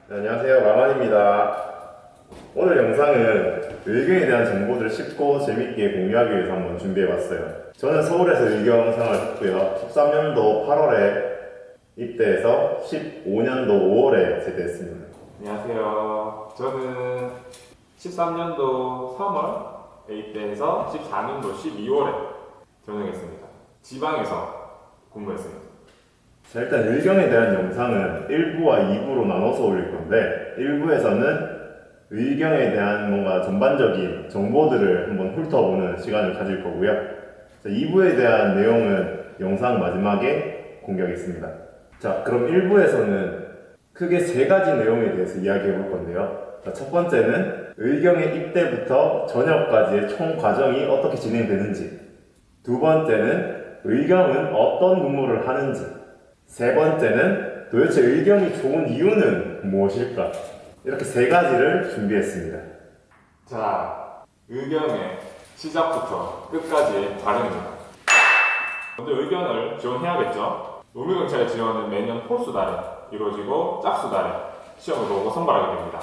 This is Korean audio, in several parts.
네, 안녕하세요. 라만입니다. 오늘 영상은 의경에 대한 정보들을 쉽고 재밌게 공유하기 위해서 한번 준비해봤어요. 저는 서울에서 의경 생활했고요. 13년도 8월에 입대해서 15년도 5월에 제대했습니다. 안녕하세요. 저는 13년도 3월에 입대해서 14년도 12월에 전역했습니다. 지방에서 근무했습니다. 자, 일단 의경에 대한 영상은 1부와 2부로 나눠서 올릴 건데 1부에서는 의경에 대한 뭔가 전반적인 정보들을 한번 훑어보는 시간을 가질 거고요. 2부에 대한 내용은 영상 마지막에 공개하겠습니다. 자, 그럼 1부에서는 크게 세 가지 내용에 대해서 이야기해 볼 건데요. 자, 첫 번째는 의경의 입대부터 전역까지의 총 과정이 어떻게 진행되는지, 두 번째는 의경은 어떤 근무를 하는지, 세 번째는 도대체 의경이 좋은 이유는 무엇일까? 이렇게 세 가지를 준비했습니다. 자, 의경의 시작부터 끝까지 과정입니다. 먼저 의경을 지원해야겠죠. 노무경찰의 지원은 매년 홀수 달에 이루어지고 짝수 달에 시험을 보고 선발하게 됩니다.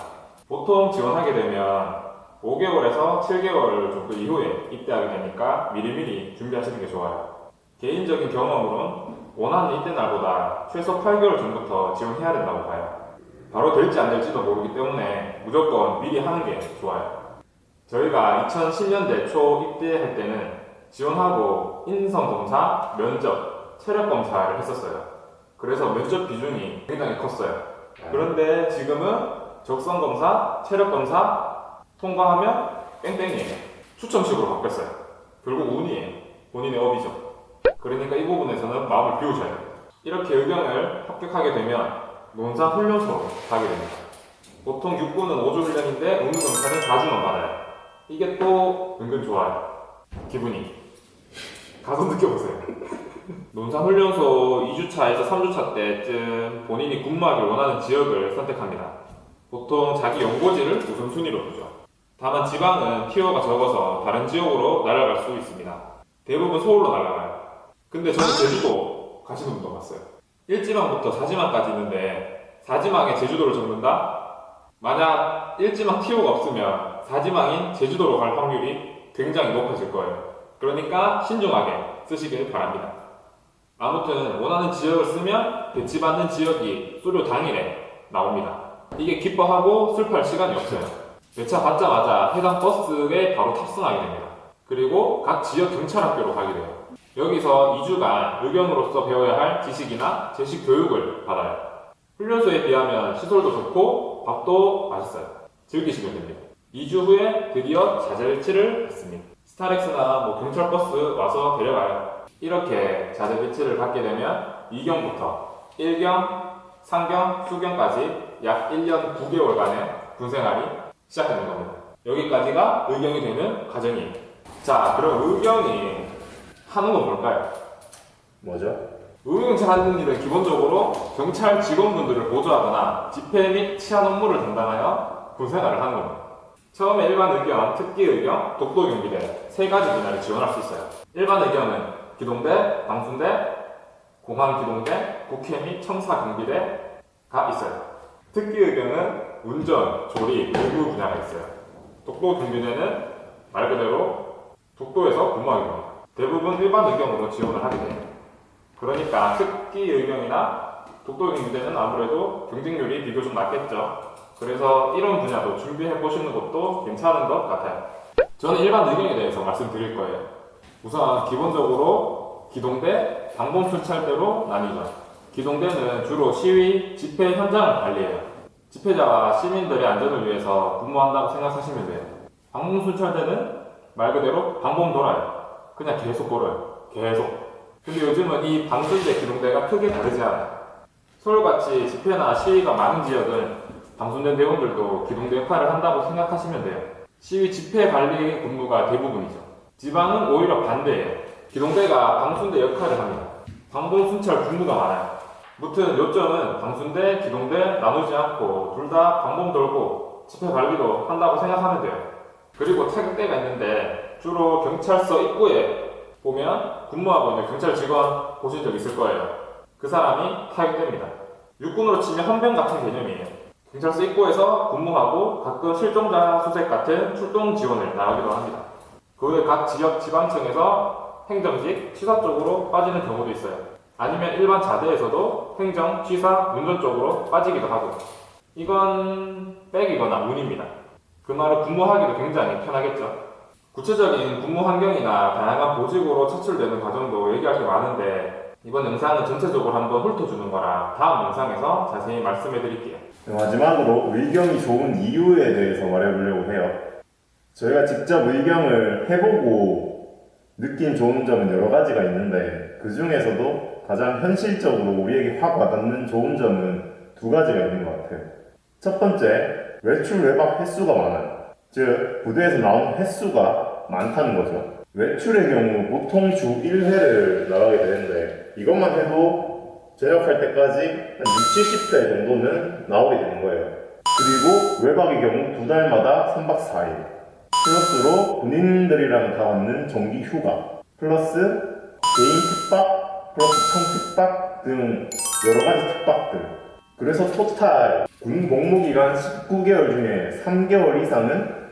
보통 지원하게 되면 5개월에서 7개월 정도 이후에 입대하게 되니까 미리미리 준비하시는 게 좋아요. 개인적인 경험으로는 원하는 입대 날보다 최소 8개월 전부터 지원해야 된다고 봐요. 바로 될지 안 될지도 모르기 때문에 무조건 미리 하는 게 좋아요. 저희가 2010년대 초 입대할 때는 지원하고 인성검사, 면접, 체력검사를 했었어요. 그래서 면접 비중이 굉장히 컸어요. 그런데 지금은 적성검사, 체력검사 통과하면 땡땡이에요. 추첨식으로 바뀌었어요. 결국 운이에요. 본인의 업이죠. 그러니까 이 부분에서는 마음을 비우셔야 돼요. 이렇게 의경을 합격하게 되면 논사훈련소로 가게 됩니다. 보통 육군은 5주 훈련인데 의무경찰은 4주만 받아요. 이게 또 은근 좋아요. 기분이. 가서 느껴보세요. 논사훈련소 2주차에서 3주차 때쯤 본인이 근무하길 원하는 지역을 선택합니다. 보통 자기 연고지를 우선순위로 두죠. 다만 지방은 티오가 적어서 다른 지역으로 날아갈 수 있습니다. 대부분 서울로 날아가요. 근데 저는 제주도 가시는 분도 봤어요. 1지망부터 4지망까지 있는데 4지망에 제주도를 적는다? 만약 1지망 티오가 없으면 4지망인 제주도로 갈 확률이 굉장히 높아질 거예요. 그러니까 신중하게 쓰시길 바랍니다. 아무튼 원하는 지역을 쓰면 배치받는 지역이 수료 당일에 나옵니다. 이게 기뻐하고 슬퍼할 시간이 없어요. 배차 받자마자 해당 버스에 바로 탑승하게 됩니다. 그리고 각 지역 경찰학교로 가게 돼요. 여기서 2주간 의경으로서 배워야 할 지식이나 제식 교육을 받아요. 훈련소에 비하면 시설도 좋고 밥도 맛있어요. 즐기시면 됩니다. 2주 후에 드디어 자재 배치를 받습니다. 스타렉스나 경찰버스 와서 데려가요. 이렇게 자재 배치를 받게 되면 2경부터 1경, 상경, 수경까지 약 1년 9개월간의 군생활이 시작되는 겁니다. 여기까지가 의경이 되는 과정이에요. 자, 그럼 의경이 하는 건 뭘까요? 뭐죠? 의무경찰 하는 일은 기본적으로 경찰 직원분들을 보조하거나 집회 및 치안 업무를 담당하여 군생활을 하는 겁니다. 처음에 일반 의경, 특기 의경, 독도 경비대 세 가지 분야를 지원할 수 있어요. 일반 의경은 기동대, 방순대, 공항 기동대, 국회 및 청사 경비대가 있어요. 특기 의경은 운전, 조리, 의무 분야가 있어요. 독도 경비대는 말 그대로 독도에서 근무하게 됩니다. 대부분 일반 의경으로 지원을 하게 돼요. 그러니까 특기 의경이나 독도 경비대는 아무래도 경쟁률이 비교적 낮겠죠. 그래서 이런 분야도 준비해 보시는 것도 괜찮은 것 같아요. 저는 일반 의경에 대해서 말씀드릴 거예요. 우선 기본적으로 기동대, 방범순찰대로 나뉘죠. 기동대는 주로 시위, 집회 현장을 관리해요. 집회자와 시민들의 안전을 위해서 근무한다고 생각하시면 돼요. 방범순찰대는 말 그대로 방범 돌아요. 그냥 계속 돌아요. 계속. 근데 요즘은 이 방순대, 기동대가 크게 다르지 않아요. 서울같이 집회나 시위가 많은 지역은 방순대 대원들도 기동대 역할을 한다고 생각하시면 돼요. 시위 집회 관리 근무가 대부분이죠. 지방은 오히려 반대예요. 기동대가 방순대 역할을 합니다. 방범 순찰 근무가 많아요. 무튼 요점은 방순대, 기동대 나누지 않고 둘 다 방범 돌고 집회 관리도 한다고 생각하면 돼요. 그리고 태극대가 있는데 주로 경찰서 입구에 보면 근무하고 있는 경찰 직원 보신 적 있을 거예요. 그 사람이 타격대입니다. 육군으로 치면 헌병 같은 개념이에요. 경찰서 입구에서 근무하고 가끔 실종자 수색 같은 출동 지원을 나가기도 합니다. 그 외 각 지역 지방청에서 행정직, 취사 쪽으로 빠지는 경우도 있어요. 아니면 일반 자대에서도 행정, 취사, 운전 쪽으로 빠지기도 하고, 이건 백이거나 운입니다. 그날은 근무하기도 굉장히 편하겠죠. 구체적인 근무 환경이나 다양한 보직으로 차출되는 과정도 얘기할 게 많은데 이번 영상은 전체적으로 한번 훑어주는 거라 다음 영상에서 자세히 말씀해 드릴게요. 마지막으로 의경이 좋은 이유에 대해서 말해보려고 해요. 저희가 직접 의경을 해보고 느낀 좋은 점은 여러 가지가 있는데 그 중에서도 가장 현실적으로 우리에게 확 와닿는 좋은 점은 두 가지가 있는 것 같아요. 첫 번째, 외출 외박 횟수가 많아요. 즉, 부대에서 나오는 횟수가 많다는 거죠. 외출의 경우 보통 주 1회를 나가게 되는데 이것만 해도 전역할 때까지 한 60, 70회 정도는 나오게 되는 거예요. 그리고 외박의 경우 두 달마다 3박 4일 플러스로 군인들이랑 다 받는 정기 휴가 플러스 개인 특박 플러스 청특박 등 여러 가지 특박들. 그래서 토탈 군 복무기간 19개월 중에 3개월 이상은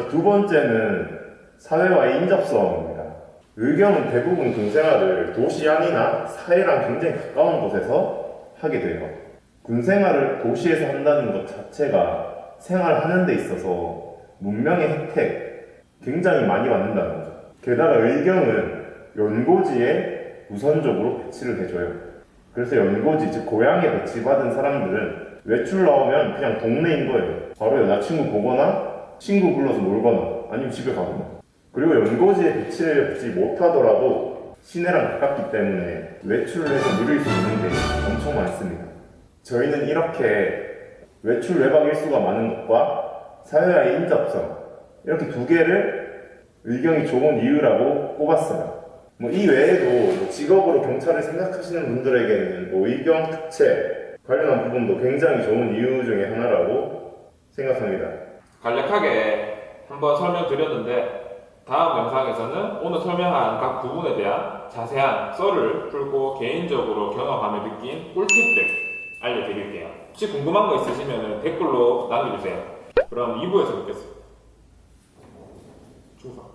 두 번째는 사회와의 인접성입니다. 의경은 대부분 군생활을 도시 안이나 사회랑 굉장히 가까운 곳에서 하게 돼요. 군생활을 도시에서 한다는 것 자체가 생활하는 데 있어서 문명의 혜택 굉장히 많이 받는다는 거죠. 게다가 의경은 연고지에 우선적으로 배치를 해줘요. 그래서 연고지, 즉 고향에 배치받은 사람들은 외출 나오면 그냥 동네인 거예요. 바로 여자친구 보거나 친구 불러서 놀거나 아니면 집에 가거나. 그리고 연고지에 배치를 받지 못하더라도 시내랑 가깝기 때문에 외출을 해서 누릴 수 있는 게 엄청 많습니다. 저희는 이렇게 외출 외박 일수가 많은 것과 사회와의 인접성 이렇게 두 개를 의경이 좋은 이유라고 꼽았어요. 이 외에도 직업으로 경찰을 생각하시는 분들에게는 의경 특채 관련한 부분도 굉장히 좋은 이유 중에 하나라고 생각합니다. 간략하게 한번 설명드렸는데 다음 영상에서는 오늘 설명한 각 부분에 대한 자세한 썰을 풀고 개인적으로 경험하며 느낀 꿀팁들 알려드릴게요. 혹시 궁금한 거 있으시면 댓글로 남겨주세요. 그럼 2부에서 뵙겠습니다. 충성.